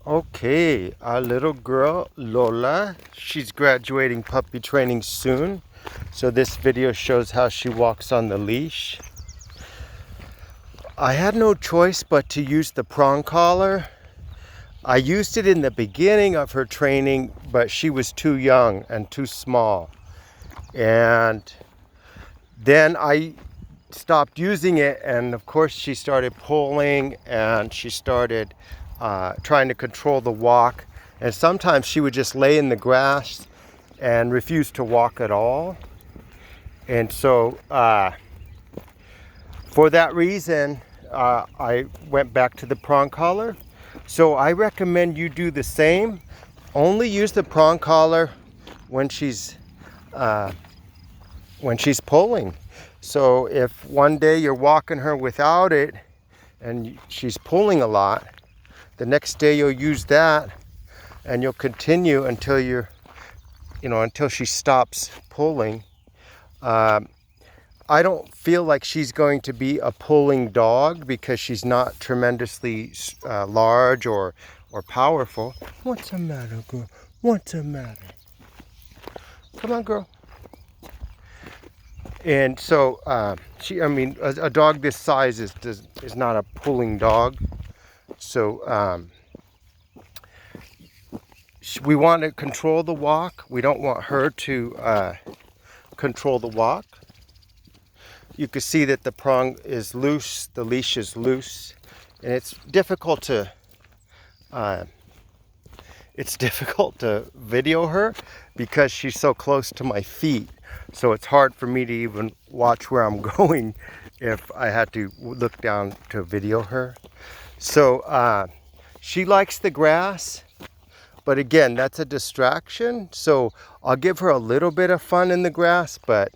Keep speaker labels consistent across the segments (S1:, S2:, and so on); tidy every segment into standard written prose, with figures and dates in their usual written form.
S1: Okay, our little girl, Lola, she's graduating puppy training soon. So this video shows how she walks on the leash. I had no choice but to use the prong collar. I used it in the beginning of her training, but she was too young and too small. And then I stopped using it, and of course she started pulling and she started trying to control the walk, and sometimes she would just lay in the grass and refuse to walk at all. And so for that reason I went back to the prong collar. So I recommend you do the same. Only use the prong collar when she's pulling. So if one day you're walking her without it and she's pulling a lot, the next day you'll use that, and you'll continue until until she stops pulling. I don't feel like she's going to be a pulling dog because she's not tremendously large or powerful. What's the matter, girl? What's the matter? Come on, girl. And so a dog this size is not a pulling dog. So we want to control the walk. We don't want her to control the walk. You can see that the prong is loose, the leash is loose, and it's difficult to video her because she's so close to my feet. So it's hard for me to even watch where I'm going if I had to look down to video her. So she likes the grass, but again, that's a distraction. So I'll give her a little bit of fun in the grass, but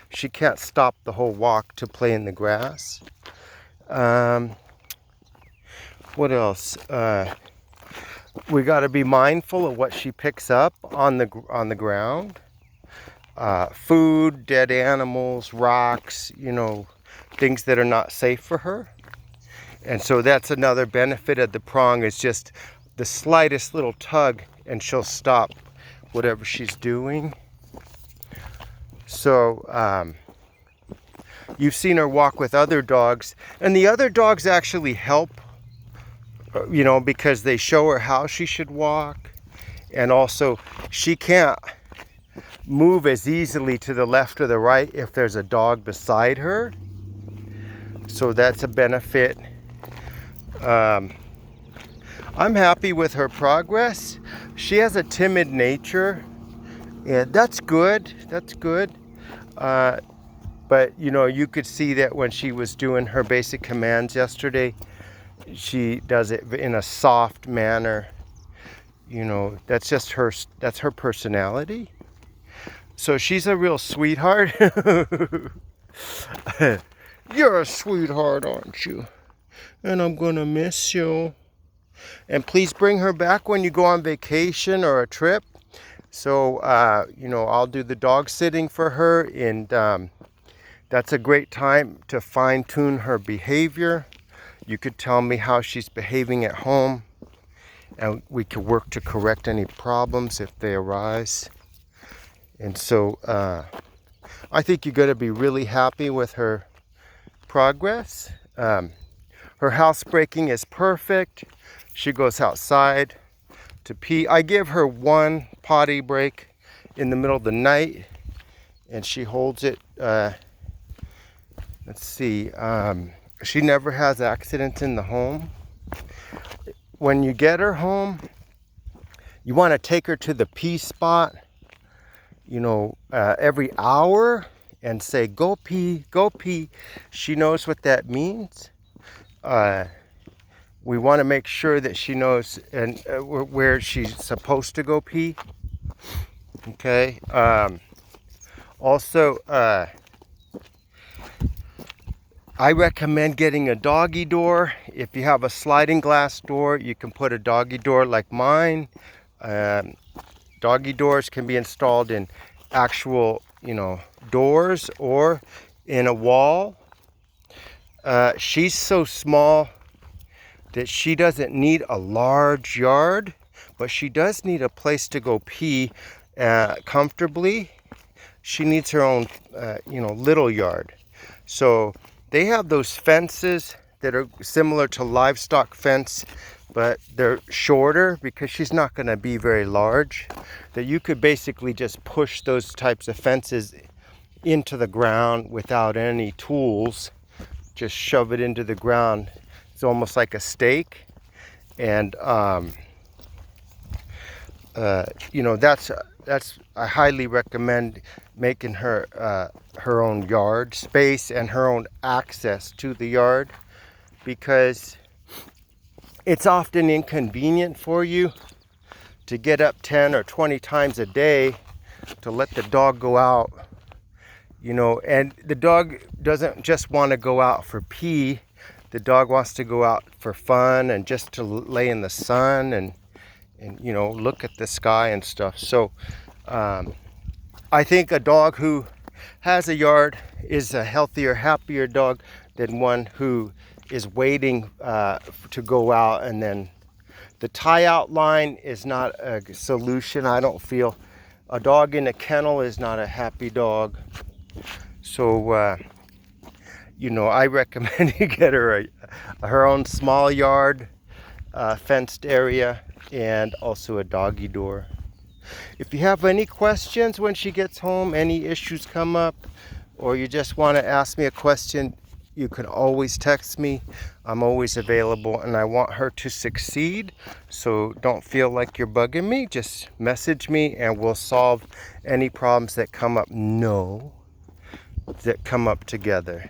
S1: she can't stop the whole walk to play in the grass. What else? We got to be mindful of what she picks up on the ground. Food, dead animals, rocks, things that are not safe for her. And so that's another benefit of the prong, is just the slightest little tug and she'll stop whatever she's doing. So you've seen her walk with other dogs, and the other dogs actually help, because they show her how she should walk. And also she can't move as easily to the left or the right if there's a dog beside her. So that's a benefit. I'm happy with her progress. She has a timid nature, and that's good. That's good. But you could see that when she was doing her basic commands yesterday, she does it in a soft manner. That's just that's her personality. So she's a real sweetheart. You're a sweetheart, aren't you? And I'm gonna miss you. And please bring her back when you go on vacation or a trip. So I'll do the dog sitting for her, and that's a great time to fine-tune her behavior. You could tell me how she's behaving at home, and we could work to correct any problems if they arise. And so I think you're going to be really happy with her progress. Her housebreaking is perfect. She goes outside to pee. I give her one potty break in the middle of the night, and she holds it. Let's see. She never has accidents in the home. When you get her home, you want to take her to the pee spot, every hour, and say, "Go pee, go pee." She knows what that means. We want to make sure that she knows where she's supposed to go pee. Okay. Also, I recommend getting a doggy door. If you have a sliding glass door, you can put a doggy door like mine. Doggy doors can be installed in actual, doors or in a wall. She's so small that she doesn't need a large yard, but she does need a place to go pee comfortably. She needs her own, little yard. So they have those fences that are similar to livestock fence, but they're shorter because she's not going to be very large. That you could basically just push those types of fences into the ground without any tools. Just shove it into the ground. It's almost like a stake. And that's I highly recommend making her her own yard space and her own access to the yard, because it's often inconvenient for you to get up 10 or 20 times a day to let the dog go out, and the dog doesn't just want to go out for pee. The dog wants to go out for fun and just to lay in the sun and look at the sky and stuff. So I think a dog who has a yard is a healthier, happier dog than one who is waiting to go out. And then the tie out line is not a solution. I don't feel a dog in a kennel is not a happy dog. So I recommend you get her her own small yard, fenced area, and also a doggy door. If you have any questions when she gets home, any issues come up, or you just want to ask me a question, you can always text me. I'm always available, and I want her to succeed. So don't feel like you're bugging me. Just message me and we'll solve any problems that come up. That come up together.